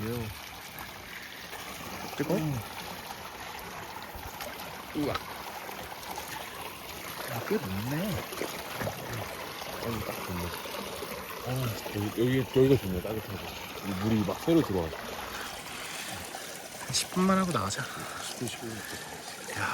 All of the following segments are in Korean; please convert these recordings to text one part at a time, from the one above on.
매워. 뜨거? 우와. 꽤 높네. 딱 좋네. 여기가 좋네. 따뜻하고. 물이 막 새로 들어와. 10분만 하고 나가자. 10분. 이야,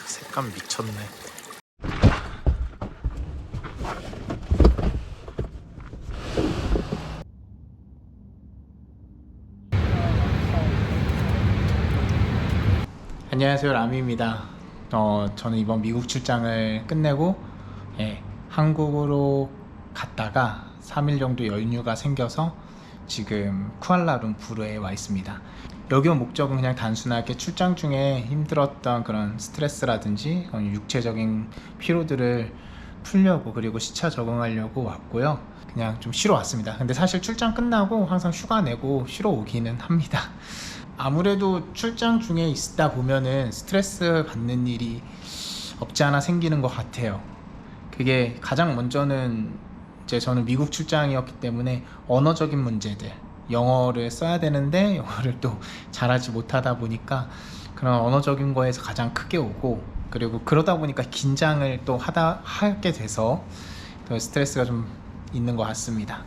색감 미쳤네. 안녕하세요, 라미입니다. 저는 이번 미국 출장을 끝내고 한국으로 갔다가 3일 정도 연휴가 생겨서 지금 쿠알라룸푸르에 와 있습니다. 여기 온 목적은 그냥 단순하게 출장 중에 힘들었던 그런 스트레스라든지 육체적인 피로들을 풀려고, 그리고 시차 적응하려고 왔고요. 그냥 좀 쉬러 왔습니다. 근데 사실 출장 끝나고 항상 휴가 내고 쉬러 오기는 합니다. 아무래도 출장 중에 있다 보면은 스트레스 받는 일이 없지 않아 생기는 것 같아요. 그게 가장 먼저는 이제 저는 미국 출장이었기 때문에 언어적인 문제들, 영어를 써야 되는데 영어를 또 잘하지 못하다 보니까 그런 언어적인 거에서 가장 크게 오고, 그리고 그러다 보니까 긴장을 또 하게 돼서 더 스트레스가 좀 있는 것 같습니다.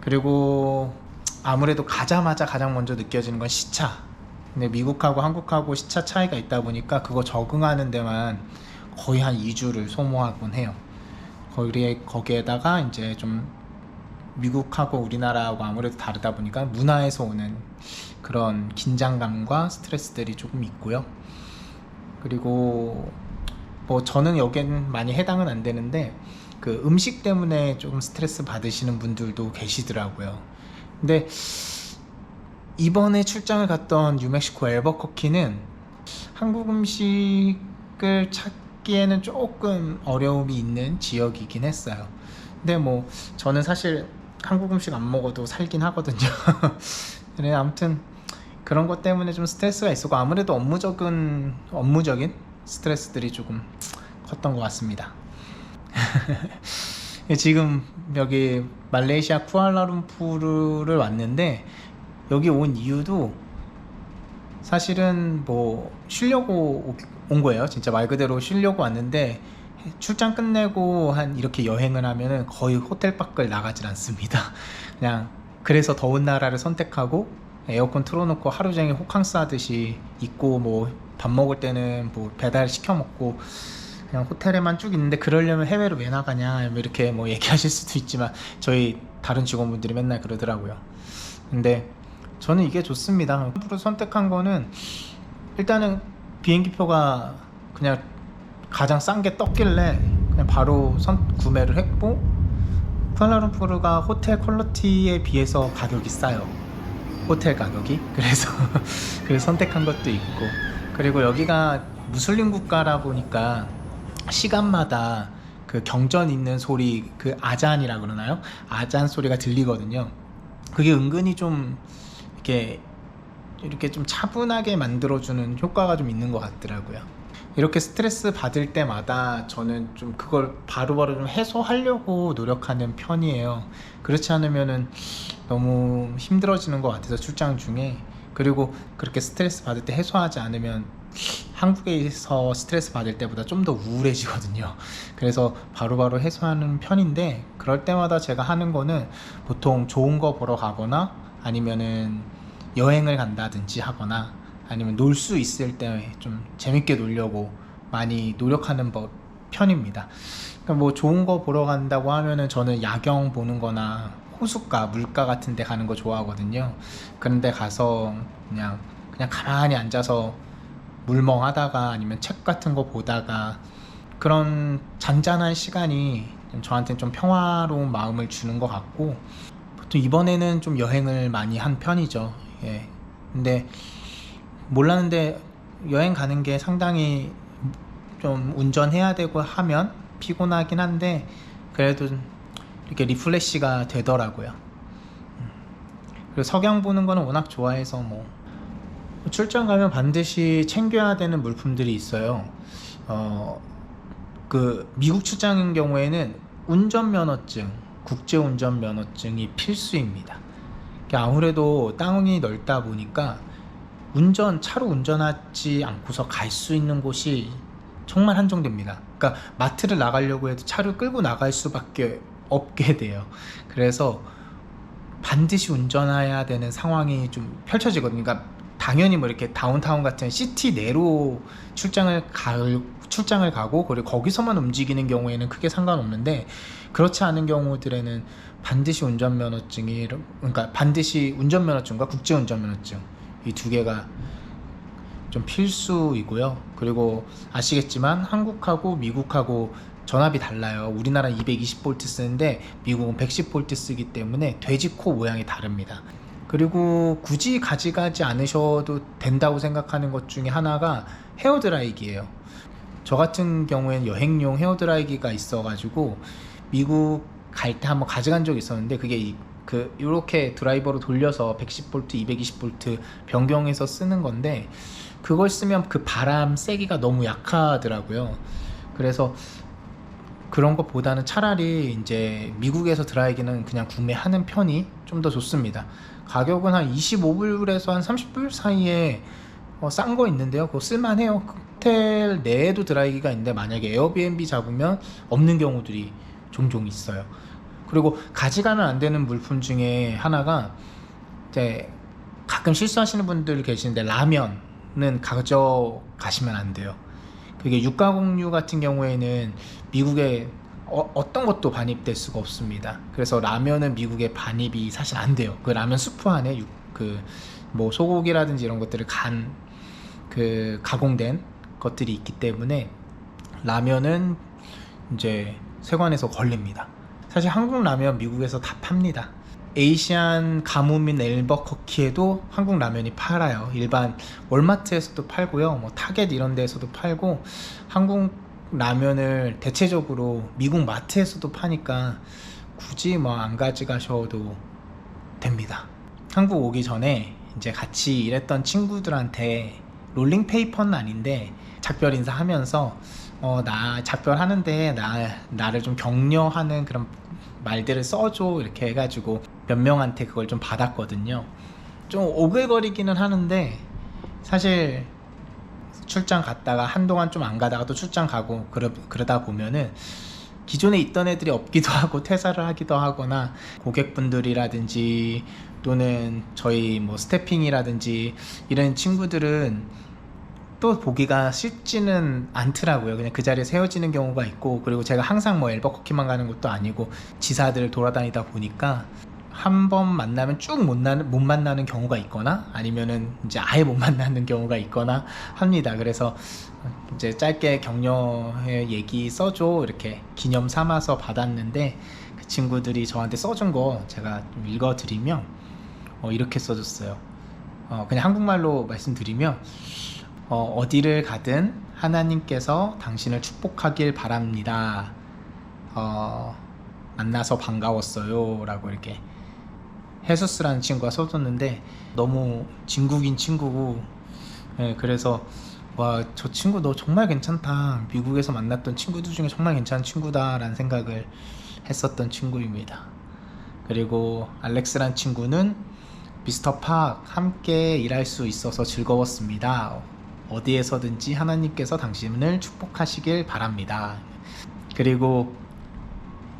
그리고 아무래도 가자마자 가장 먼저 느껴지는 건 시차. 근데 미국하고 한국하고 시차 차이가 있다 보니까 그거 적응하는 데만 거의 한 2주를 소모하곤 해요. 거기에다가 이제 좀 미국하고 우리나라하고 아무래도 다르다 보니까 문화에서 오는 그런 긴장감과 스트레스들이 조금 있고요. 그리고 뭐 저는 여기에는 많이 해당은 안 되는데 그 음식 때문에 조금 스트레스 받으시는 분들도 계시더라고요. 근데 이번에 출장을 갔던 뉴멕시코 앨버커키는 한국 음식을 찾기에는 조금 어려움이 있는 지역이긴 했어요. 근데 뭐 저는 사실 한국 음식 안 먹어도 살긴 하거든요. 그래, 아무튼 그런 것 때문에 좀 스트레스가 있었고, 아무래도 업무적인 스트레스들이 조금 컸던 것 같습니다. 지금 여기 말레이시아 쿠알라룸푸르를 왔는데, 여기 온 이유도 사실은 뭐 쉬려고 온 거예요. 진짜 말 그대로 쉬려고 왔는데, 출장 끝내고 이렇게 여행을 하면은 거의 호텔 밖을 나가질 않습니다. 그냥 그래서 더운 나라를 선택하고 에어컨 틀어놓고 하루 종일 호캉스 하듯이 있고, 뭐 밥 먹을 때는 뭐 배달 시켜 먹고 그냥 호텔에만 쭉 있는데, 그러려면 해외로 왜 나가냐 이렇게 뭐 얘기하실 수도 있지만 저희 다른 직원분들이 맨날 그러더라고요. 근데 저는 이게 좋습니다. 프로 선택한 거는 일단은 비행기표가 그냥 가장 싼 게 떴길래 그냥 바로 구매를 했고, 쿠알라룸푸르가 호텔 퀄리티에 비해서 가격이 싸요. 호텔 가격이. 그래서 선택한 것도 있고, 그리고 여기가 무슬림 국가라 보니까 시간마다 그 경전 있는 소리, 그 아잔이라 그러나요? 아잔 소리가 들리거든요. 그게 은근히 좀 이렇게 좀 차분하게 만들어주는 효과가 좀 있는 것 같더라고요. 이렇게 스트레스 받을 때마다 저는 좀 그걸 바로바로 좀 해소하려고 노력하는 편이에요. 그렇지 않으면은 너무 힘들어지는 것 같아서 출장 중에. 그리고 그렇게 스트레스 받을 때 해소하지 않으면 한국에서 스트레스 받을 때보다 좀 더 우울해지거든요. 그래서 바로바로 해소하는 편인데, 그럴 때마다 제가 하는 거는 보통 좋은 거 보러 가거나 아니면은 여행을 간다든지 하거나 아니면 놀 수 있을 때 좀 재밌게 놀려고 많이 노력하는 편입니다. 그러니까 뭐 좋은 거 보러 간다고 하면은 저는 야경 보는 거나 호숫가, 물가 같은 데 가는 거 좋아하거든요. 그런 데 가서 그냥 가만히 앉아서 물멍하다가 아니면 책 같은 거 보다가 그런 잔잔한 시간이 저한테는 좀 평화로운 마음을 주는 것 같고, 보통 이번에는 좀 여행을 많이 한 편이죠. 예. 근데 몰랐는데 여행 가는 게 상당히 좀 운전해야 되고 하면 피곤하긴 한데, 그래도 이렇게 리프레시가 되더라고요. 그리고 석양 보는 거는 워낙 좋아해서 뭐 출장 가면 반드시 챙겨야 되는 물품들이 있어요. 그 미국 출장인 경우에는 운전면허증, 국제운전면허증이 필수입니다. 아무래도 땅이 넓다 보니까 차로 운전하지 않고서 갈 수 있는 곳이 정말 한정됩니다. 그러니까 마트를 나가려고 해도 차를 끌고 나갈 수밖에 없게 돼요. 그래서 반드시 운전해야 되는 상황이 좀 펼쳐지거든요. 그러니까 당연히 뭐 이렇게 다운타운 같은 시티 내로 출장을 가고 그리고 거기서만 움직이는 경우에는 크게 상관없는데, 그렇지 않은 경우들에는 반드시 그러니까 반드시 운전면허증과 국제운전면허증, 이 두 개가 좀 필수이고요. 그리고 아시겠지만 한국하고 미국하고 전압이 달라요. 우리나라는 220V 쓰는데 미국은 110V 쓰기 때문에 돼지코 모양이 다릅니다. 그리고 굳이 가져가지 않으셔도 된다고 생각하는 것 중에 하나가 헤어드라이기예요. 저 같은 경우에는 여행용 헤어드라이기가 있어가지고 미국 갈 때 한번 가져간 적이 있었는데, 그게 이렇게 드라이버로 돌려서 110V, 220V 변경해서 쓰는 건데, 그걸 쓰면 그 바람 세기가 너무 약하더라고요. 그래서 그런 것보다는 차라리 이제 미국에서 드라이기는 그냥 구매하는 편이 좀 더 좋습니다. 가격은 한 25불에서 한 30불 사이에 싼 거 있는데요. 그거 쓸만해요. 호텔 내에도 드라이기가 있는데 만약에 에어비앤비 잡으면 없는 경우들이 종종 있어요. 그리고 가져가면 안 되는 물품 중에 하나가, 이제 가끔 실수하시는 분들 계시는데 라면은 가져가시면 안 돼요. 그게 육가공유 같은 경우에는 미국에 어떤 것도 반입될 수가 없습니다. 그래서 라면은 미국에 반입이 사실 안 돼요. 그 라면 스프 안에 뭐 소고기라든지 이런 것들을 가공된 것들이 있기 때문에 라면은 이제 세관에서 걸립니다. 사실 한국 라면 미국에서 다 팝니다. 에이시안 가무민 엘버커키에도 한국 라면이 팔아요. 일반 월마트에서도 팔고요, 뭐 타겟 이런 데에서도 팔고, 한국 라면을 대체적으로 미국 마트에서도 파니까 굳이 뭐 안 가져가셔도 됩니다. 한국 오기 전에 이제 같이 일했던 친구들한테 롤링페이퍼는 아닌데 작별 인사하면서 나 작별하는데 나를 좀 격려하는 그런 말들을 써줘 이렇게 해가지고 몇 명한테 그걸 좀 받았거든요. 좀 오글거리기는 하는데, 사실 출장 갔다가 한동안 좀 안 가다가 또 출장 가고 그러다 보면은 기존에 있던 애들이 없기도 하고 퇴사를 하기도 하거나, 고객분들이라든지 또는 저희 뭐 스태핑이라든지 이런 친구들은 또 보기가 쉽지는 않더라고요. 그냥 그 자리에서 헤어지는 경우가 있고, 그리고 제가 항상 뭐 엘버커키만 가는 것도 아니고 지사들을 돌아다니다 보니까 한 번 만나면 쭉 못 만나는 경우가 있거나, 아니면은 이제 아예 못 만나는 경우가 있거나 합니다. 그래서 이제 짧게 격려의 얘기 써줘 이렇게 기념 삼아서 받았는데, 그 친구들이 저한테 써준 거 제가 좀 읽어드리면 이렇게 써줬어요. 그냥 한국말로 말씀드리면, 어디를 가든 하나님께서 당신을 축복하길 바랍니다. 만나서 반가웠어요 라고 이렇게 헤수스라는 친구가 써줬는데, 너무 진국인 친구고, 그래서 와, 저 친구 너 정말 괜찮다, 미국에서 만났던 친구들 중에 정말 괜찮은 친구다 라는 생각을 했었던 친구입니다. 그리고 알렉스라는 친구는 미스터 팍 함께 일할 수 있어서 즐거웠습니다. 어디에서든지 하나님께서 당신을 축복하시길 바랍니다. 그리고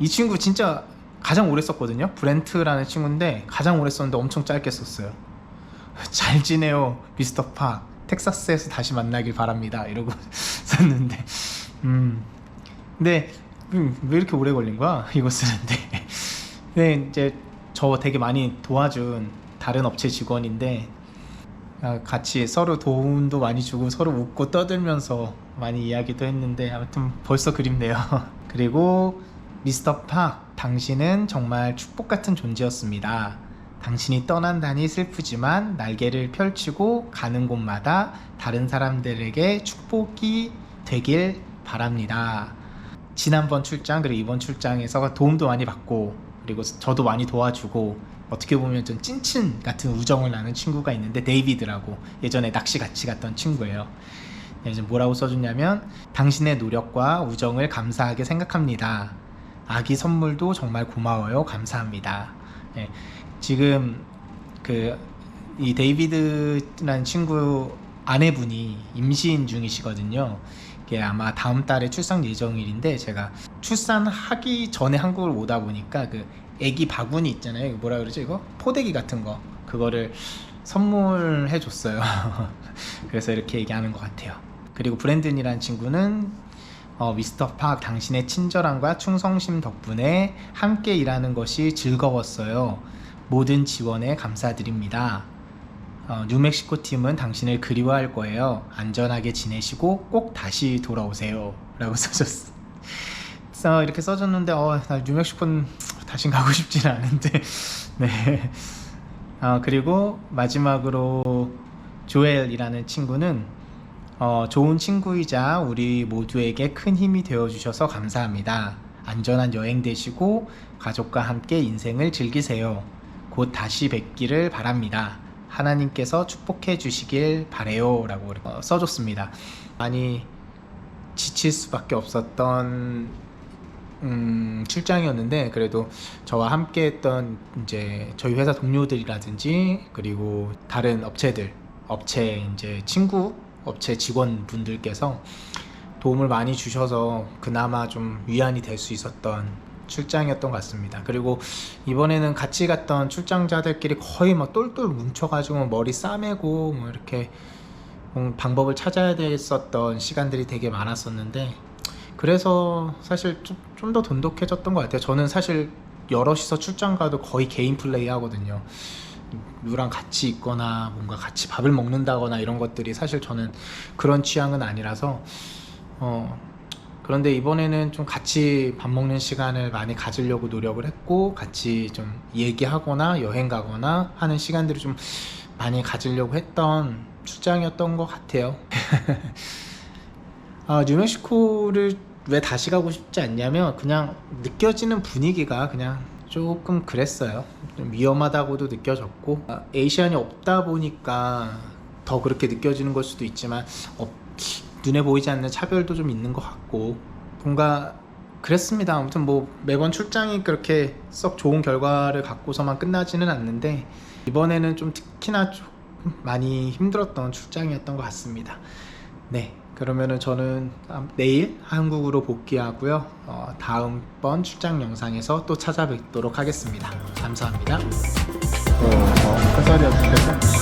이 친구 진짜 가장 오래 썼거든요. 브렌트라는 친구인데 가장 오래 썼는데 엄청 짧게 썼어요. 잘 지내요 미스터 팍, 텍사스에서 다시 만나길 바랍니다 이러고 썼는데, 근데 왜 이렇게 오래 걸린 거야 이거 쓰는데. 근데 이제 저 되게 많이 도와준 다른 업체 직원인데, 같이 서로 도움도 많이 주고 서로 웃고 떠들면서 많이 이야기도 했는데, 아무튼 벌써 그립네요. 그리고 미스터 팍, 당신은 정말 축복 같은 존재였습니다. 당신이 떠난다니 슬프지만 날개를 펼치고 가는 곳마다 다른 사람들에게 축복이 되길 바랍니다. 지난번 출장 그리고 이번 출장에서 도움도 많이 받고, 그리고 저도 많이 도와주고, 어떻게 보면 좀 찐친 같은 우정을 나눈 친구가 있는데, 데이비드라고 예전에 낚시 같이 갔던 친구예요. 이제 뭐라고 써줬냐면, 당신의 노력과 우정을 감사하게 생각합니다. 아기 선물도 정말 고마워요. 감사합니다. 지금 이 데이비드라는 친구 아내분이 임신 중이시거든요. 이게 아마 다음 달에 출산 예정일인데 제가 출산하기 전에 한국을 오다 보니까 그 애기 바구니 있잖아요. 이거 뭐라 그러죠? 이거 포대기 같은 거 그거를 선물해 줬어요. 그래서 이렇게 얘기하는 것 같아요. 그리고 브랜든이라는 친구는 미스터 팍 당신의 친절함과 충성심 덕분에 함께 일하는 것이 즐거웠어요. 모든 지원에 감사드립니다. 뉴멕시코 팀은 당신을 그리워할 거예요. 안전하게 지내시고 꼭 다시 돌아오세요. 라고 써줬어. 그래서 이렇게 써줬는데 나 뉴멕시코는 다신 가고 싶진 않은데 네. 그리고 마지막으로 조엘이라는 친구는 좋은 친구이자 우리 모두에게 큰 힘이 되어주셔서 감사합니다. 안전한 여행 되시고 가족과 함께 인생을 즐기세요. 곧 다시 뵙기를 바랍니다. 하나님께서 축복해 주시길 바래요. 라고 써줬습니다. 많이 지칠 수밖에 없었던 출장이었는데 그래도 저와 함께 했던 이제 저희 회사 동료들이라든지 그리고 다른 업체 이제 친구 업체 직원분들께서 도움을 많이 주셔서 그나마 좀 위안이 될 수 있었던 출장이었던 것 같습니다. 그리고 이번에는 같이 갔던 출장자들끼리 거의 막 똘똘 뭉쳐가지고 머리 싸매고 뭐 이렇게 방법을 찾아야 됐었던 시간들이 되게 많았었는데 그래서 사실 좀 더 돈독해졌던 것 같아요. 저는 사실 여럿이서 출장 가도 거의 개인 플레이 하거든요. 누구랑 같이 있거나 뭔가 같이 밥을 먹는다거나 이런 것들이 사실 저는 그런 취향은 아니라서 그런데 이번에는 좀 같이 밥 먹는 시간을 많이 가지려고 노력을 했고 같이 좀 얘기하거나 여행 가거나 하는 시간들을 좀 많이 가지려고 했던 출장이었던 것 같아요. 뉴멕시코를 왜 다시 가고 싶지 않냐면 그냥 느껴지는 분위기가 그냥 조금 그랬어요. 좀 위험하다고도 느껴졌고 에이시안이 없다 보니까 더 그렇게 느껴지는 걸 수도 있지만 눈에 보이지 않는 차별도 좀 있는 것 같고 뭔가 그랬습니다. 아무튼 뭐 매번 출장이 그렇게 썩 좋은 결과를 갖고서만 끝나지는 않는데 이번에는 좀 특히나 좀 많이 힘들었던 출장이었던 것 같습니다. 네, 그러면은 저는 내일 한국으로 복귀하고요. 다음번 출장 영상에서 또 찾아뵙도록 하겠습니다. 감사합니다. 햇살이 어떻게